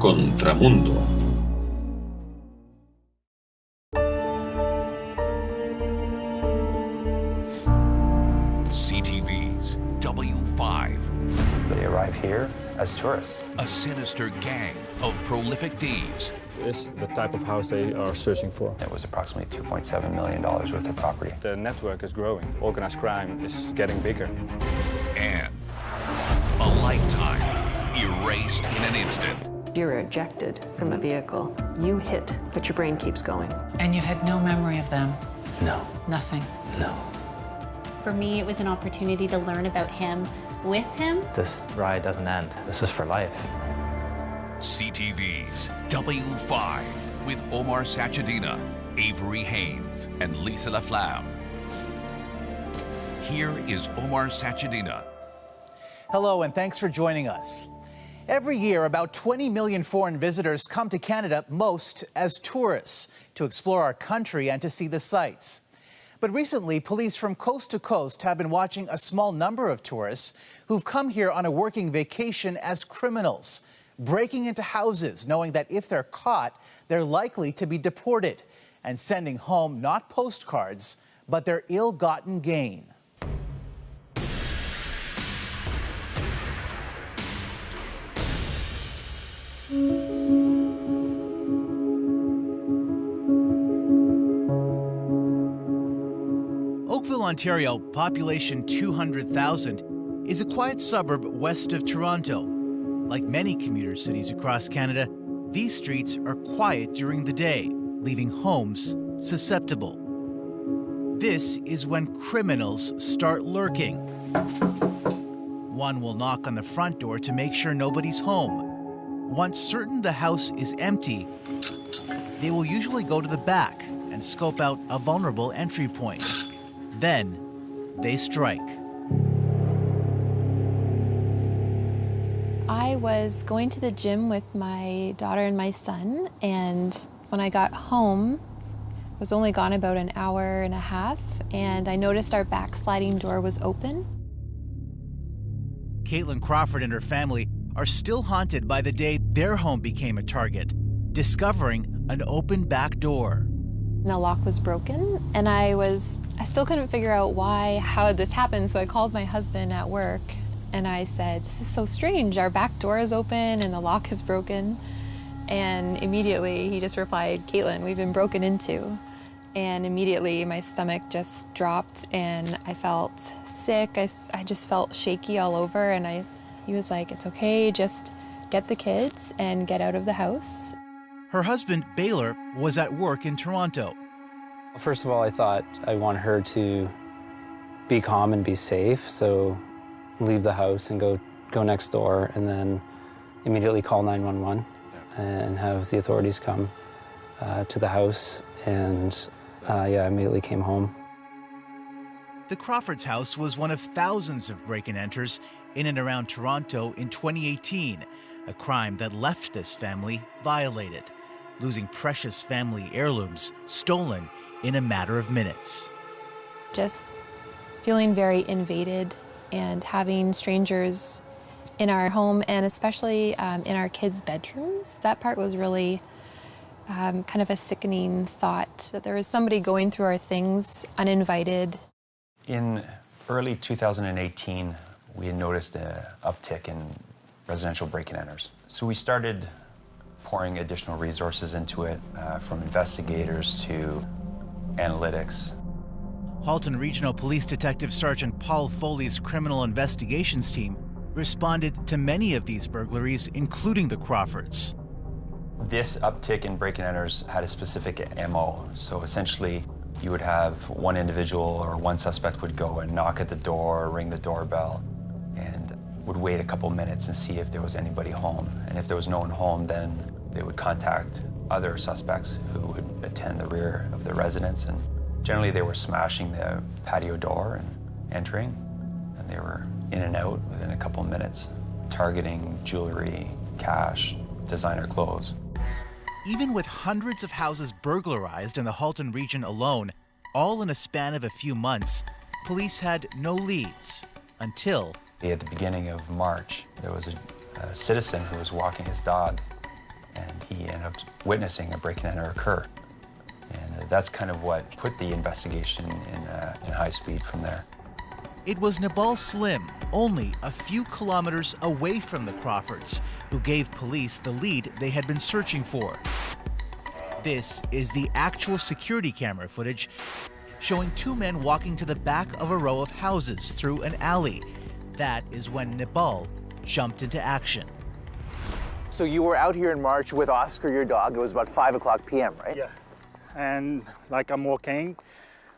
Contramundo. CTV's W5. They arrive here as tourists. A sinister gang of prolific thieves. Is the type of house they are searching for. It was approximately $2.7 million worth of property. The network is growing. Organized crime is getting bigger. And a lifetime erased in an instant. You're ejected from a vehicle. You hit, but your brain keeps going. And you had no memory of them? No. Nothing? No. For me, it was an opportunity to learn about him with him. This ride doesn't end. This is for life. CTV's W5 with Omar Sachedina, Avery Haynes, and Lisa Laflamme. Here is Omar Sachedina. Hello, and thanks for joining us. Every year, about 20 million foreign visitors come to Canada, most as tourists, to explore our country and to see the sights. But recently, police from coast to coast have been watching a small number of tourists who've come here on a working vacation as criminals, breaking into houses, knowing that if they're caught, they're likely to be deported, and sending home not postcards, but their ill-gotten gain. Oakville, Ontario, population 200,000, is a quiet suburb west of Toronto. Like many commuter cities across Canada, these streets are quiet during the day, leaving homes susceptible. This is when criminals start lurking. One will knock on the front door to make sure nobody's home. Once certain the house is empty, they will usually go to the back and scope out a vulnerable entry point. Then they strike. I was going to the gym with my daughter and my son, and when I got home, I was only gone about an hour and a half, and I noticed our back sliding door was open. Caitlin Crawford and her family are still haunted by the day their home became a target, discovering an open back door. The lock was broken, and I still couldn't figure out how this happened, so I called my husband at work, and I said, "This is so strange, our back door is open and the lock is broken." And immediately he just replied, "Caitlin, we've been broken into." And immediately my stomach just dropped and I felt sick. I just felt shaky all over, and he was like, "It's okay, just get the kids and get out of the house." Her husband, Baylor, was at work in Toronto. First of all, I thought I want her to be calm and be safe, so leave the house and go next door, and then immediately call 911 and have the authorities come to the house, and I immediately came home. The Crawfords' house was one of thousands of break-and-enters in and around Toronto in 2018, a crime that left this family violated, losing precious family heirlooms stolen in a matter of minutes. Just feeling very invaded and having strangers in our home, and especially in our kids' bedrooms. That part was really kind of a sickening thought, that there was somebody going through our things uninvited. In early 2018, we had noticed an uptick in residential break-and-enters. So we started pouring additional resources into it, from investigators to analytics. Halton Regional Police Detective Sergeant Paul Foley's criminal investigations team responded to many of these burglaries, including the Crawfords. This uptick in break-and-enters had a specific MO. So essentially, you would have one individual or one suspect would go and knock at the door, ring the doorbell, and would wait a couple minutes and see if there was anybody home. And if there was no one home, then they would contact other suspects who would attend the rear of the residence. And generally, they were smashing the patio door and entering, and they were in and out within a couple minutes, targeting jewelry, cash, designer clothes. Even with hundreds of houses burglarized in the Halton region alone, all in a span of a few months, police had no leads until... At the beginning of March, there was a citizen who was walking his dog, and he ended up witnessing a break-and-enter occur. And that's kind of what put the investigation in high speed from there. It was Nabal Slim, only a few kilometers away from the Crawfords, who gave police the lead they had been searching for. This is the actual security camera footage showing two men walking to the back of a row of houses through an alley. That is when Nabal jumped into action. So you were out here in March with Oscar, your dog. It was about 5 o'clock p.m., right? Yeah. And like I'm walking,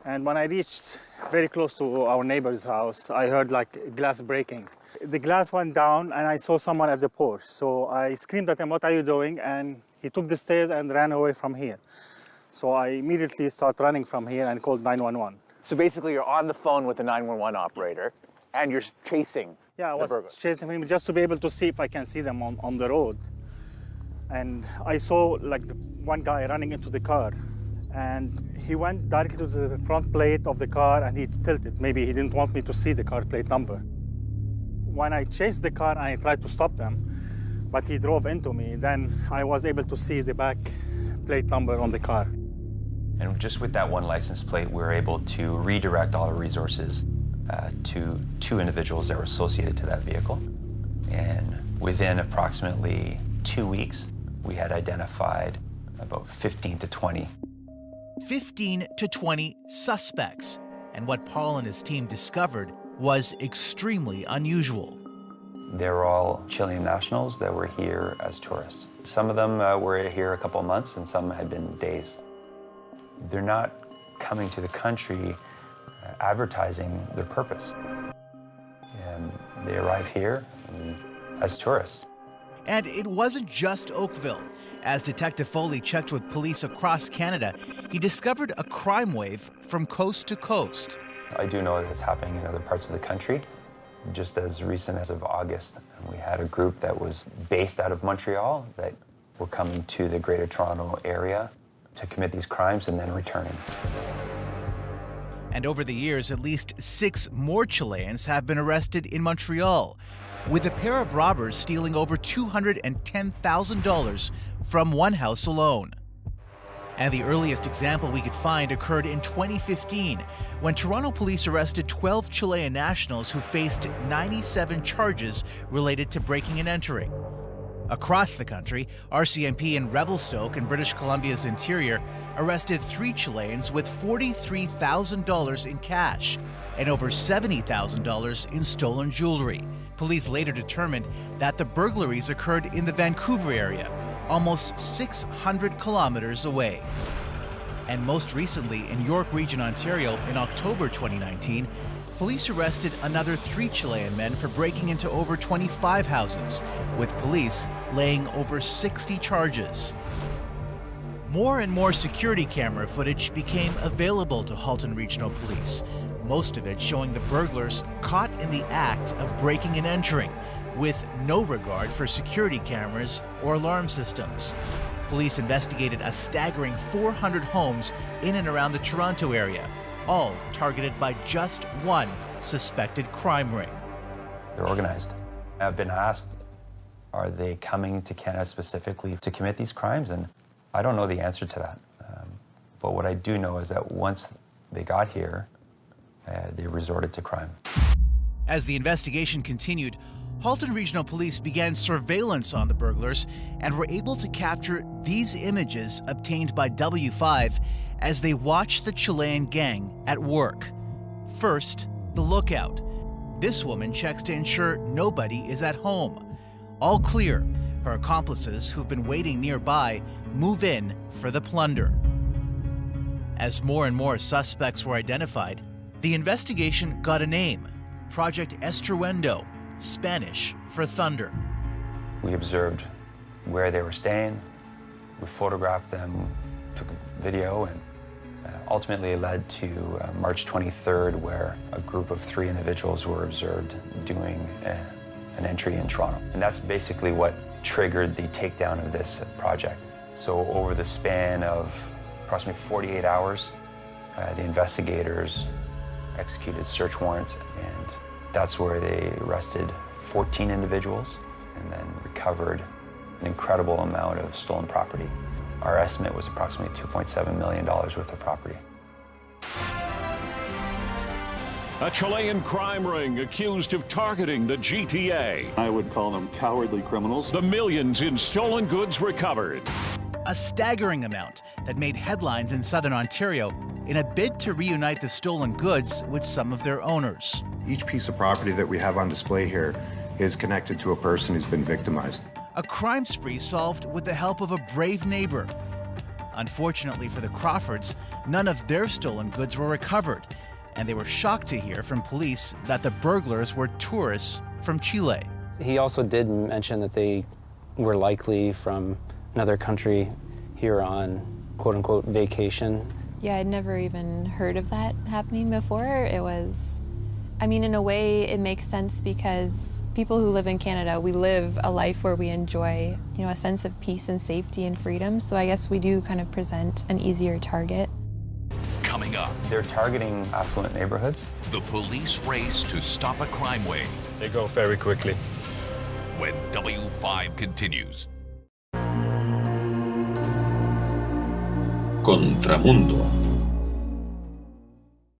and when I reached very close to our neighbor's house, I heard like glass breaking. The glass went down and I saw someone at the porch. So I screamed at him, "What are you doing?" And he took the stairs and ran away from here. So I immediately started running from here and called 911. So basically you're on the phone with the 911 operator and you're chasing Yeah, I was chasing him just to be able to see if I can see them on the road. And I saw like one guy running into the car. And he went directly to the front plate of the car and he tilted. Maybe he didn't want me to see the car plate number. When I chased the car and I tried to stop them, but he drove into me, then I was able to see the back plate number on the car. And just with that one license plate, we were able to redirect all our resources to two individuals that were associated to that vehicle. And within approximately 2 weeks, we had identified about 15 to 20 suspects, and what Paul and his team discovered was extremely unusual. They were all Chilean nationals that were here as tourists. Some of them were here a couple of months and some had been days. They're not coming to the country advertising their purpose. And they arrive here as tourists. And it wasn't just Oakville. As Detective Foley checked with police across Canada, he discovered a crime wave from coast to coast. I do know that it's happening in other parts of the country. Just as recent as of August, we had a group that was based out of Montreal that were coming to the Greater Toronto area to commit these crimes and then returning. And over the years, at least 6 more Chileans have been arrested in Montreal, with a pair of robbers stealing over $210,000 from one house alone. And the earliest example we could find occurred in 2015, when Toronto police arrested 12 Chilean nationals who faced 97 charges related to breaking and entering. Across the country, RCMP in Revelstoke in British Columbia's interior arrested 3 Chileans with $43,000 in cash and over $70,000 in stolen jewelry. Police later determined that the burglaries occurred in the Vancouver area, almost 600 kilometers away. And most recently, in York Region, Ontario, in October 2019, police arrested another 3 Chilean men for breaking into over 25 houses, with police laying over 60 charges. More and more security camera footage became available to Halton Regional Police, most of it showing the burglars caught in the act of breaking and entering, with no regard for security cameras or alarm systems. Police investigated a staggering 400 homes in and around the Toronto area, all targeted by just one suspected crime ring. They're organized. I've been asked, are they coming to Canada specifically to commit these crimes? And I don't know the answer to that. But what I do know is that once they got here, they resorted to crime. As the investigation continued, Halton Regional Police began surveillance on the burglars and were able to capture these images obtained by W5 as they watched the Chilean gang at work. First, the lookout. This woman checks to ensure nobody is at home. All clear, her accomplices, who've been waiting nearby, move in for the plunder. As more and more suspects were identified, the investigation got a name: Project Estruendo, Spanish for thunder. We observed where they were staying, we photographed them, took a video, and ultimately it led to March 23rd, where a group of 3 individuals were observed doing an entry in Toronto. And that's basically what triggered the takedown of this project. So over the span of approximately 48 hours, the investigators executed search warrants, and that's where they arrested 14 individuals and then recovered an incredible amount of stolen property. Our estimate was approximately $2.7 million worth of property. A Chilean crime ring accused of targeting the GTA. I would call them cowardly criminals. The millions in stolen goods recovered. A staggering amount that made headlines in southern Ontario in a bid to reunite the stolen goods with some of their owners. Each piece of property that we have on display here is connected to a person who's been victimized. A crime spree solved with the help of a brave neighbor. Unfortunately for the Crawfords, none of their stolen goods were recovered, and they were shocked to hear from police that the burglars were tourists from Chile. He also did mention that they were likely from another country here on quote-unquote vacation. Yeah, I'd never even heard of that happening before. It was, I mean, in a way, it makes sense because people who live in Canada, we live a life where we enjoy, a sense of peace and safety and freedom. So I guess we do kind of present an easier target. Coming up, they're targeting affluent neighborhoods. The police race to stop a crime wave. They go very quickly. When W5 continues. Contramundo.